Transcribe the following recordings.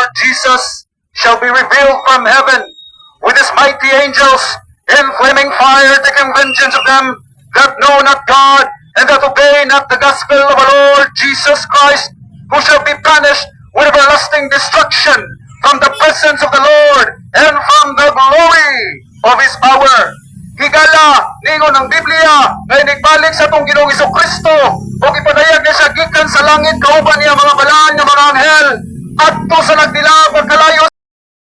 Lord Jesus shall be revealed from heaven with his mighty angels in flaming fire, taking vengeance of them that know not God and that obey not the gospel of our Lord Jesus Christ, who shall be punished with everlasting destruction from the presence of the Lord and from the glory of his power. Higala ningon ng Biblia nga inigbalik sa atong Ginoong Jesucristo o ipadayag niya sa gikan sa langit kauban niya mga balaan nga mga anghel adto sa nagdilag pagkalayo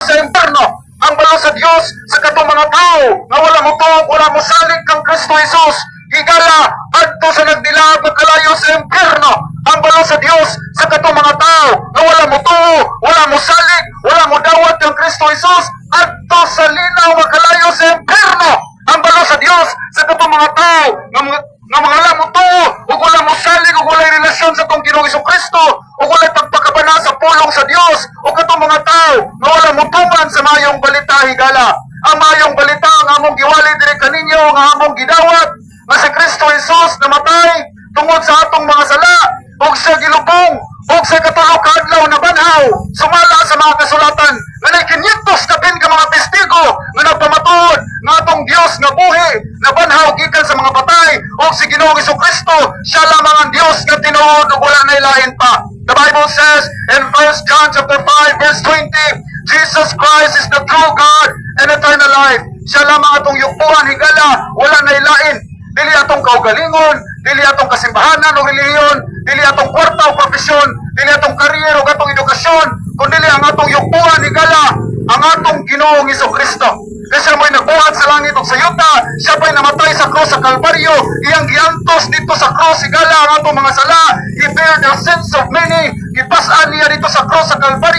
sa impierno ang balo sa Dios sa katong mga tao nga wala mo tuog, wala mo salig kang Kristo Jesus. Higala adto sa nagdilag pagkalayo sa impierno ang balo sa Dios sa katong mga tao nga wala mo tuog, wala mo salig, wala mo dawat kang Kristo Jesus adto sa linaw pagkalayo sa impierno ang balo sa Dios sa katong mga tao nga mga wala mo tuog ug wala mo salig ug wala relasyon sa atong Ginoong Jesucristo ug wala pagpakabana sa pulong sa Dios ug katong mga tao nga wala mo tuman sa mayong balita. Higala ang mayong balita nga among giwali diri kaninyo nga among gidawat nga si Kristo Jesus namatay tungod sa atong mga sala ug siya gilubong ug sa katulo ka adlaw na banhaw sumala sa mga kasulatan nga nay 500 kapin ka mga testigo nga nagpamatuod nga atong Dios nga buhi na banhaw gikan sa mga patay ug si Ginoong Jesucristo siya lamang ang Dios nga tinuod ug wala nay lain pa. The Bible says in 1 John chapter 5 verse 20, Jesus Christ is the true God and eternal life. Siya lamang atong yupuan. Higala wala nay lain. Dili atong kaugalingon, dili atong kasimbahanan o relihiyon, dili atong kwarta o profesyon, dili atong karyer o atong edukasyon, kundi ang atong yupuan. Higala ang atong Ginoong Jesucristo. Kasi siya mo'y nagbuhat sa langit o sa yuta, siya pa'y namatay sa cross sa Kalbaryo, iyang giantos dito sa cross. Higala ang atong mga sala, he bear the sins of many, ipasaan niya dito sa cross sa Kalbaryo.